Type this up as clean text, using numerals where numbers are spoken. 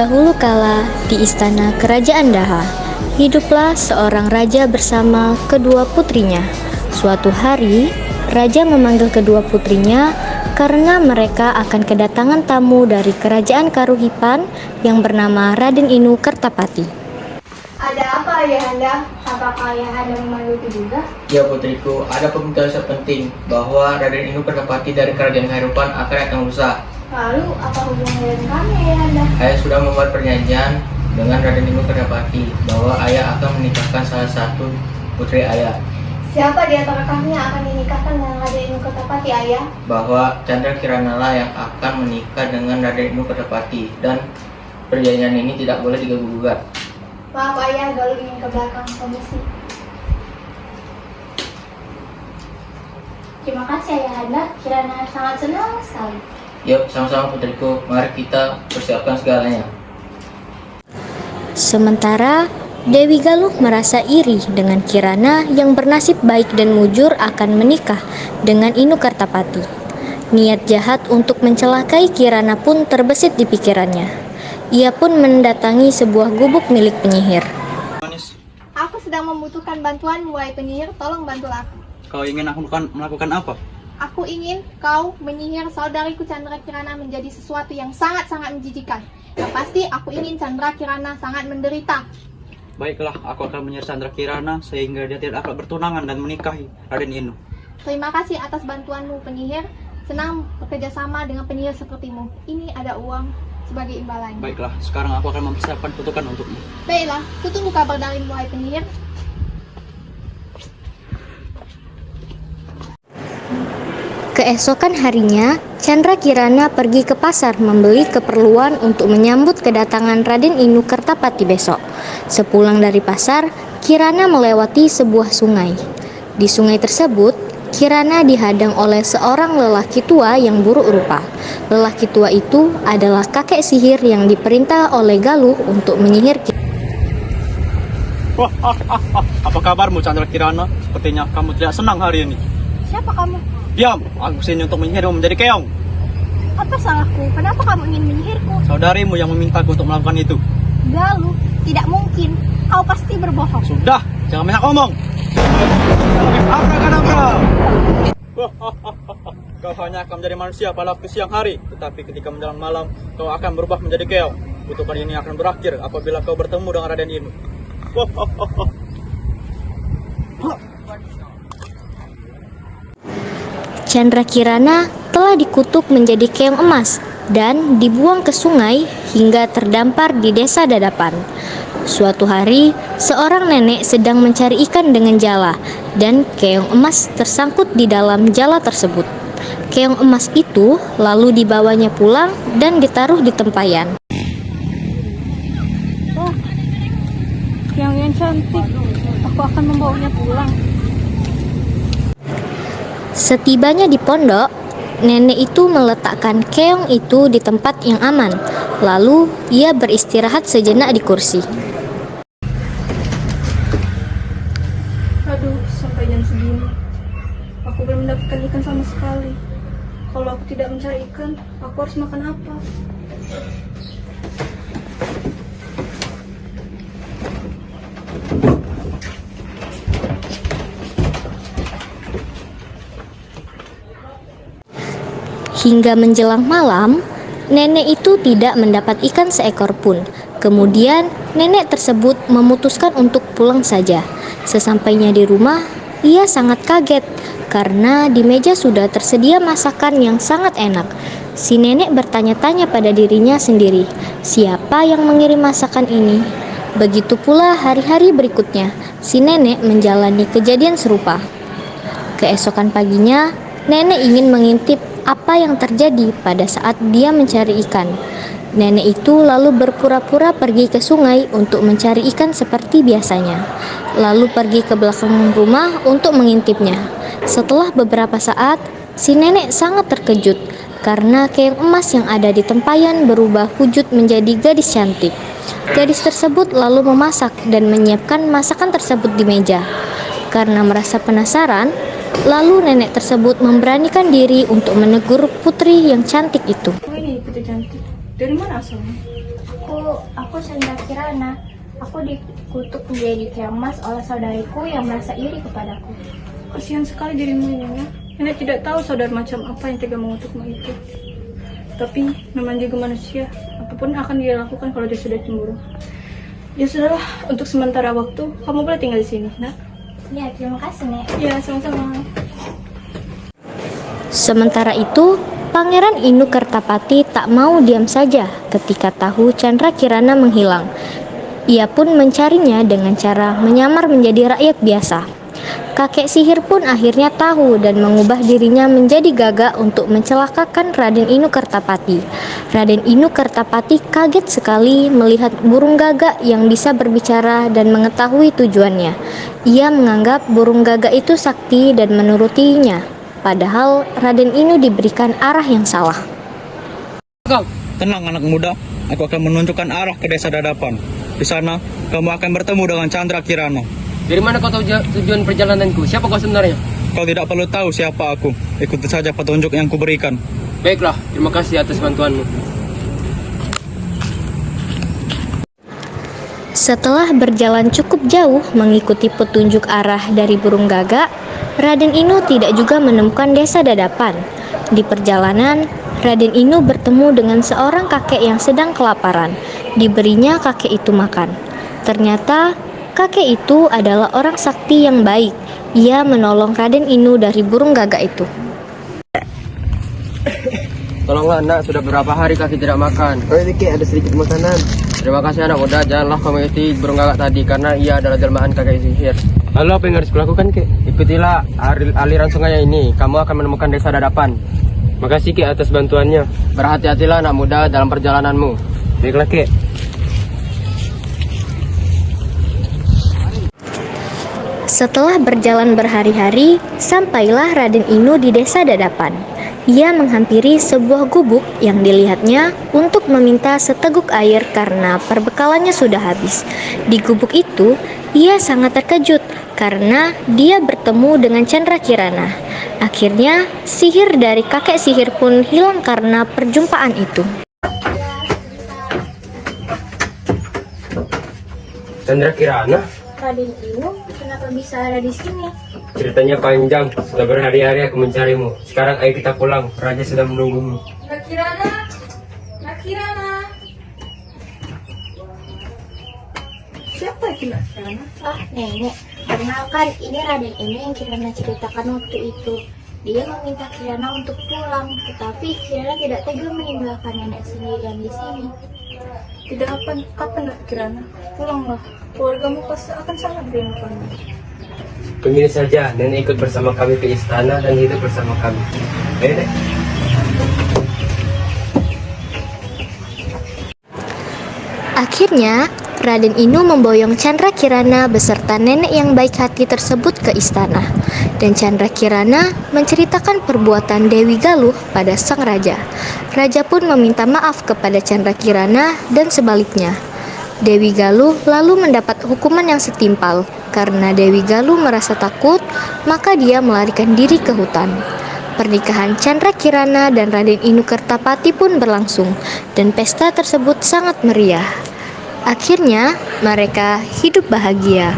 Dahulu kala di istana kerajaan Daha, hiduplah seorang raja bersama kedua putrinya. Suatu hari, raja memanggil kedua putrinya karena mereka akan kedatangan tamu dari kerajaan Karuhipan yang bernama Raden Inu Kertapati. Ada apa ayahanda? Apakah ayahanda memanggilku juga? Ya putriku, ada pemberitahuan penting bahwa Raden Inu Kertapati dari kerajaan Karuhipan akan datang lusa. Lalu apa hubungannya dengan kami ayahanda? Ayah sudah membuat perjanjian dengan Raden Inu Kertapati bahwa ayah akan menikahkan salah satu putri ayah. Siapa di antara kami yang akan dinikahkan dengan Raden Inu Kertapati ayah? Bahwa Chandra Kirana lah yang akan menikah dengan Raden Inu Kertapati dan perjanjian ini tidak boleh diganggu-gugat. Maaf ayah, Galuh ingin ke belakang komisi. Terima kasih ayahanda, Kirana sangat senang sekali. Yuk, sama-sama putriku, mari kita persiapkan segalanya. Sementara Dewi Galuh merasa iri dengan Kirana yang bernasib baik dan mujur akan menikah dengan Inu Kertapati. Niat jahat untuk mencelakai Kirana pun terbesit di pikirannya. Ia pun mendatangi sebuah gubuk milik penyihir. Manis, Aku sedang membutuhkan bantuan mulai penyihir, tolong bantulah aku. kau ingin aku melakukan apa? Aku ingin kau menyihir saudariku Chandra Kirana menjadi sesuatu yang sangat-sangat menjijikan. Yang pasti aku ingin Chandra Kirana sangat menderita. Baiklah, aku akan menyihir Chandra Kirana sehingga dia tidak dapat bertunangan dan menikahi Raden Inu. Terima kasih atas bantuanmu penyihir. Senang bekerja sama dengan penyihir sepertimu. Ini ada uang sebagai imbalannya. Baiklah, sekarang aku akan mempersiapkan kutukan untukmu. Baiklah, kutunggu kabar darimu wahai penyihir. Keesokan harinya, Chandra Kirana pergi ke pasar membeli keperluan untuk menyambut kedatangan Raden Inu Kertapati besok. Sepulang dari pasar, Kirana melewati sebuah sungai. Di sungai tersebut, Kirana dihadang oleh seorang lelaki tua yang buruk rupa. Lelaki tua itu adalah kakek sihir yang diperintah oleh Galuh untuk menyihir Apa kabarmu Chandra Kirana? Sepertinya kamu tidak senang hari ini. Siapa kamu? Diam, aku sini untuk menyihirmu menjadi keong. Apa salahku? Kenapa kamu ingin menyihirku? Saudarimu yang memintaku untuk melakukan itu. Galuh, tidak mungkin. Kau pasti berbohong. Sudah, jangan banyak omong. Abrakadabra. Kau hanya akan menjadi manusia pada waktu siang hari, tetapi ketika menjelang malam, kau akan berubah menjadi keong. Kutukan ini akan berakhir apabila kau bertemu dengan Raden Inu. Chandra Kirana telah dikutuk menjadi keong emas dan dibuang ke sungai hingga terdampar di desa Dadapan. Suatu hari, seorang nenek sedang mencari ikan dengan jala dan keong emas tersangkut di dalam jala tersebut. Keong emas itu lalu dibawanya pulang dan ditaruh di tempayan. Oh, yang cantik. Aku akan membawanya pulang. Setibanya di pondok, nenek itu meletakkan keong itu di tempat yang aman. Lalu ia beristirahat sejenak di kursi. Aduh, sampai jam segini. Aku belum mendapatkan ikan sama sekali. Kalau aku tidak mencari ikan, aku harus makan apa? Hingga menjelang malam, nenek itu tidak mendapat ikan seekor pun. Kemudian, nenek tersebut memutuskan untuk pulang saja. Sesampainya di rumah, ia sangat kaget karena di meja sudah tersedia masakan yang sangat enak. Si nenek bertanya-tanya pada dirinya sendiri, siapa yang mengirim masakan ini? Begitu pula hari-hari berikutnya, si nenek menjalani kejadian serupa. Keesokan paginya, nenek ingin mengintip apa yang terjadi pada saat dia mencari ikan. Nenek itu lalu berpura-pura pergi ke sungai untuk mencari ikan seperti biasanya, lalu pergi ke belakang rumah untuk mengintipnya. Setelah beberapa saat, si nenek sangat terkejut karena keong emas yang ada di tempayan berubah wujud menjadi gadis cantik. Gadis tersebut lalu memasak dan menyiapkan masakan tersebut di meja. Karena merasa penasaran, lalu nenek tersebut memberanikan diri untuk menegur putri yang cantik itu. Oh, ini putri cantik. Dari mana asalnya? Aku Aku Chandra Kirana. Aku dikutuk menjadi keong emas oleh saudariku yang merasa iri kepadaku. Kasihan sekali dirimu, Nena. Nenek tidak tahu saudara macam apa yang tega mengutukmu itu. Tapi namanya juga manusia. Apapun akan dia lakukan kalau dia sudah cemburu. Ya sudahlah, untuk sementara waktu kamu boleh tinggal di sini, nak. Ya, terima kasih, Nek. Ya, sama-sama. Sementara itu, Pangeran Inu Kertapati tak mau diam saja ketika tahu Chandra Kirana menghilang. Ia pun mencarinya dengan cara menyamar menjadi rakyat biasa. Kakek sihir pun akhirnya tahu dan mengubah dirinya menjadi gagak untuk mencelakakan Raden Inu Kertapati. Raden Inu Kertapati kaget sekali melihat burung gagak yang bisa berbicara dan mengetahui tujuannya. Ia menganggap burung gagak itu sakti dan menurutinya, padahal Raden Inu diberikan arah yang salah. Tenang anak muda, aku akan menunjukkan arah ke desa Dadapan. Di sana, kamu akan bertemu dengan Chandra Kirana. Dari mana kau tahu tujuan perjalananku? Siapa kau sebenarnya? Kau tidak perlu tahu siapa aku. Ikuti saja petunjuk yang kuberikan. Baiklah, terima kasih atas bantuanmu. Setelah berjalan cukup jauh mengikuti petunjuk arah dari burung gagak, Raden Inu tidak juga menemukan desa Dadapan. Di perjalanan, Raden Inu bertemu dengan seorang kakek yang sedang kelaparan. Diberinya kakek itu makan. Ternyata kakek itu adalah orang sakti yang baik. Ia menolong Raden Inu dari burung gagak itu. Tolonglah anak, sudah berapa hari kaki tidak makan. Oh ini ada sedikit makanan. Terima kasih anak muda, janganlah kau mengikuti burung gagak tadi karena ia adalah jelmaan kakek sihir. Lalu apa yang harus kulakukan, Kek? Ikutilah aliran sungai ini, kamu akan menemukan desa Dadapan. Makasih, Kek, atas bantuannya. Berhati-hatilah anak muda dalam perjalananmu. Baiklah, Kek. Setelah berjalan berhari-hari, sampailah Raden Inu di desa Dadapan. Ia menghampiri sebuah gubuk yang dilihatnya untuk meminta seteguk air karena perbekalannya sudah habis. Di gubuk itu, ia sangat terkejut karena dia bertemu dengan Chandra Kirana. Akhirnya, sihir dari kakek sihir pun hilang karena perjumpaan itu. Chandra Kirana? Raden Inu, kenapa bisa ada di sini? Ceritanya panjang, sudah berhari-hari aku mencarimu. Sekarang ayo kita pulang, Raja sudah menunggumu. Nakirana! Nakirana! Siapa itu Nakirana? Ah, Nenek. Perkenalkan, ini Raden Inu yang Kirana ceritakan waktu itu. Dia meminta Kirana untuk pulang, tetapi Kirana tidak tega meninggalkan nenek sendirian di sini. Tidak apa Nakirana? Pulanglah, keluargamu pasti akan sangat merindukanmu. Begini saja, nenek ikut bersama kami ke istana dan hidup bersama kami. Ayo, Nek. Akhirnya, Raden Inu memboyong Chandra Kirana beserta nenek yang baik hati tersebut ke istana. Dan Chandra Kirana menceritakan perbuatan Dewi Galuh pada sang raja. Raja pun meminta maaf kepada Chandra Kirana dan sebaliknya. Dewi Galuh lalu mendapat hukuman yang setimpal. Karena Dewi Galuh merasa takut, maka dia melarikan diri ke hutan. Pernikahan Chandra Kirana dan Raden Inu Kertapati pun berlangsung, dan pesta tersebut sangat meriah. Akhirnya, mereka hidup bahagia.